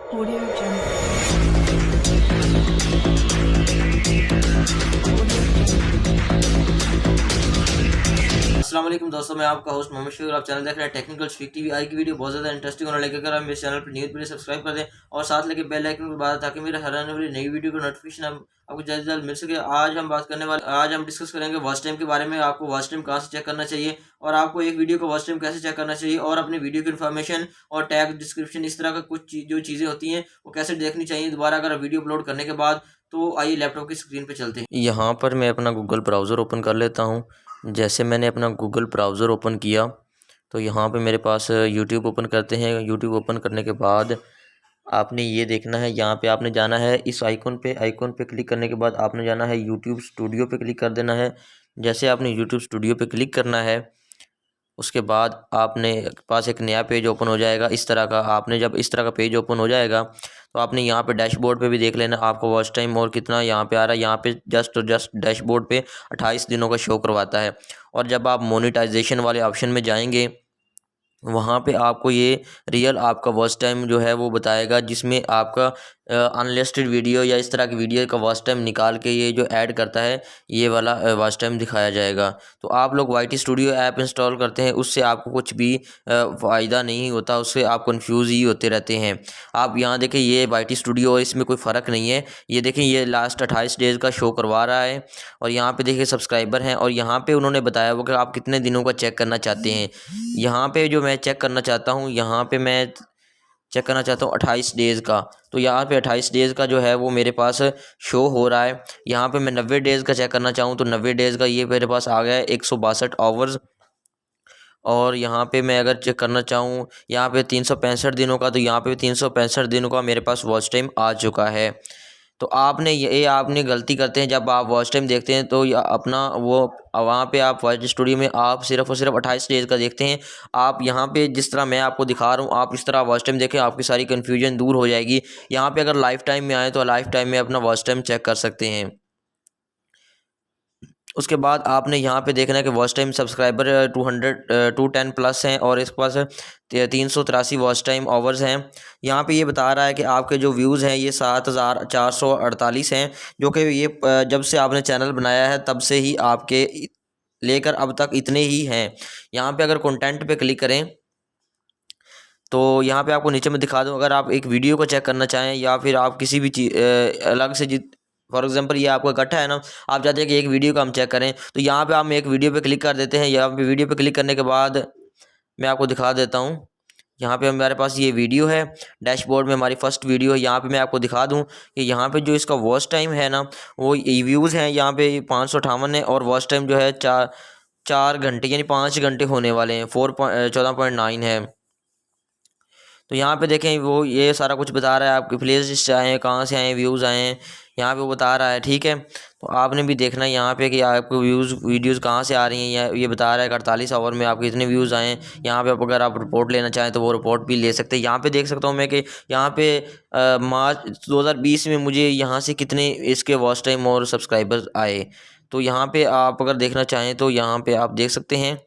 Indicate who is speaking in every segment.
Speaker 1: Audio Jungle.
Speaker 2: अस्सलाम वालेकुम दोस्तों, मैं आपका होस्ट मोहम्मद शफीक। आप चैनल देख रहे हैं टेक्निकल स्पीक टीवी। आज की वीडियो बहुत ज़्यादा इंटरेस्टिंग होने लगी। अगर आप मेरे चैनल पर न्यू प्लीज सब्सक्राइब कर दें और साथ लेके बेल आइकन को दबा दें ताकि मेरे हर आने वाली नई वीडियो का नोटिफिकेशन आपको जल्द से जल्द मिल सके। आज हम डिस्कस करेंगे वॉच टाइम के बारे में। आपको वॉच टाइम कहाँ से चेक करना चाहिए और आपको एक वीडियो का वॉच टाइम कैसे चेक करना चाहिए और अपनी वीडियो की इन्फॉर्मेशन और टैग डिस्क्रिप्शन इस तरह का जो चीज़ें होती हैं वो कैसे देखनी चाहिए दोबारा अगर वीडियो अपलोड करने के बाद। तो आइए लैपटॉप की स्क्रीन पे चलते हैं।
Speaker 3: यहाँ पर मैं अपना गूगल ब्राउज़र ओपन कर लेता हूँ। जैसे मैंने अपना गूगल ब्राउज़र ओपन किया तो यहाँ पे मेरे पास यूट्यूब ओपन करते हैं। यूट्यूब ओपन करने के बाद आपने ये देखना है, यहाँ पे आपने जाना है इस आइकॉन पे क्लिक करने के बाद आपने जाना है यूट्यूब स्टूडियो पे क्लिक कर देना है। जैसे आपने यूट्यूब स्टूडियो पे क्लिक करना है उसके बाद आपने पास एक नया पेज ओपन हो जाएगा इस तरह का। आपने जब इस तरह का पेज ओपन हो जाएगा तो आपने यहाँ पे डैशबोर्ड पे भी देख लेना आपको वॉच टाइम और कितना यहाँ पे आ रहा है। यहाँ पे जस्ट डैशबोर्ड पे 28 दिनों का शो करवाता है। और जब आप मोनेटाइजेशन वाले ऑप्शन में जाएंगे वहाँ पे आपको ये रियल आपका वॉच टाइम जो है वो बताएगा, जिसमें आपका अनलिस्टेड वीडियो या इस तरह की वीडियो का वॉच टाइम निकाल के ये जो ऐड करता है ये वाला वॉच टाइम दिखाया जाएगा। तो आप लोग वाईटी स्टूडियो ऐप इंस्टॉल करते हैं उससे आपको कुछ भी फ़ायदा नहीं होता, उससे आप कंफ्यूज ही होते रहते हैं। आप यहाँ देखें ये वाईटी स्टूडियो इसमें कोई फ़र्क नहीं है। ये देखें ये लास्ट 28 डेज़ का शो करवा रहा है और यहाँ पे देखिए सब्सक्राइबर हैं और यहाँ पे उन्होंने बताया हुआ कि आप कितने दिनों का चेक करना चाहते हैं। यहाँ पे जो मैं चेक करना चाहता हूँ, यहाँ पे मैं चेक करना चाहता हूँ 28 डेज़ का। तो यहाँ पे 28 डेज़ का जो है वो मेरे पास शो हो रहा है। यहाँ पे मैं 90 डेज़ का चेक करना चाहूँ तो 90 डेज़ का ये मेरे पास आ गया है 162 आवर्स। और यहाँ पे मैं अगर चेक करना चाहूँ यहाँ पे 365 दिनों का, तो यहाँ पे 365 दिनों का मेरे पास वॉच टाइम आ चुका है। तो आपने गलती करते हैं जब आप वॉच टाइम देखते हैं तो अपना वो वहाँ पे आप वॉच स्टूडियो में आप सिर्फ और सिर्फ 28 डेज़ का देखते हैं। आप यहाँ पे जिस तरह मैं आपको दिखा रहा हूँ आप इस तरह वॉच टाइम देखें, आपकी सारी कन्फ्यूजन दूर हो जाएगी। यहाँ पे अगर लाइफ टाइम में आए तो लाइफ टाइम में अपना वॉच टाइम चेक कर सकते हैं। उसके बाद आपने यहाँ पे देखना है कि वॉच टाइम सब्सक्राइबर 210 प्लस हैं और इसके पास 383 वॉच टाइम आवर्स हैं। यहाँ पे ये बता रहा है कि आपके जो व्यूज़ हैं ये 7448 हैं, जो कि ये जब से आपने चैनल बनाया है तब से ही आपके लेकर अब तक इतने ही हैं। यहाँ पे अगर कंटेंट पे क्लिक करें तो यहाँ पे आपको नीचे में दिखा दूँ, अगर आप एक वीडियो को चेक करना चाहें या फिर आप किसी भी चीज़ अलग से फॉर एग्जांपल ये आपका गट्ठा है ना, आप चाहते हैं कि एक वीडियो का हम चेक करें तो यहाँ पे हम एक वीडियो पे क्लिक कर देते हैं। यहाँ पे वीडियो पे क्लिक करने के बाद मैं आपको दिखा देता हूँ। यहाँ पे हमारे पास ये वीडियो है, डैशबोर्ड में हमारी फर्स्ट वीडियो है। यहाँ पे मैं आपको दिखा दूँ कि यहाँ पे जो इसका वॉच टाइम है ना वो व्यूज़ हैं यहाँ पे 558 है और वॉच टाइम जो है 4 घंटे यानी 5 घंटे होने वाले हैं, 14.9 है। तो यहाँ पे देखें वो ये सारा कुछ बता रहा है, आपके प्लेलिस्ट से आए हैं, कहाँ से आए हैं, व्यूज़ आए हैं, यहाँ पे वो बता रहा है। ठीक है, तो आपने भी देखना है यहाँ पे कि आपको वीडियोज़ कहाँ से आ रही हैं। ये बता रहा है कि 48 आवर में आपके इतने व्यूज़ आए हैं। यहाँ पे अगर आप रिपोर्ट लेना चाहें तो वो रिपोर्ट भी ले सकते हैं। यहाँ पे देख सकता हूँ मैं कि यहाँ पे मार्च 2020 में मुझे यहाँ से कितने इसके वॉच टाइम और सब्सक्राइबर्स आए। तो यहाँ पे आप अगर देखना चाहें तो यहाँ पे आप देख सकते हैं।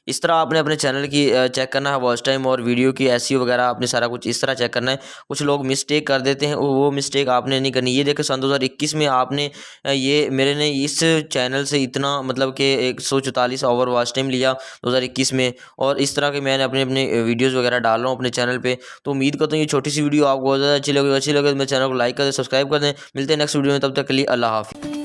Speaker 3: इस तरह आपने अपने चैनल की चेक करना है वॉच टाइम और वीडियो की एसईओ वगैरह आपने सारा कुछ इस तरह चेक करना है। कुछ लोग मिस्टेक कर देते हैं, वो मिस्टेक आपने नहीं करनी। ये देखो सन 2021 में आपने ये मेरे ने इस चैनल से इतना मतलब कि 144 आवर वॉच टाइम लिया 2021 में। और इस तरह के मैंने अपने अपने वीडियोज़ वगैरह डाल रहा हूँ अपने चैनल पर। तो उम्मीद करता हूँ ये छोटी सी वीडियो आपको बहुत ज़्यादा अच्छी लगे तो मेरे चैनल को लाइक कर दें, सब्सक्राइब कर दें। मिलते हैं नेक्स्ट वीडियो में, तब तक के लिए अल्लाह हाफिज़।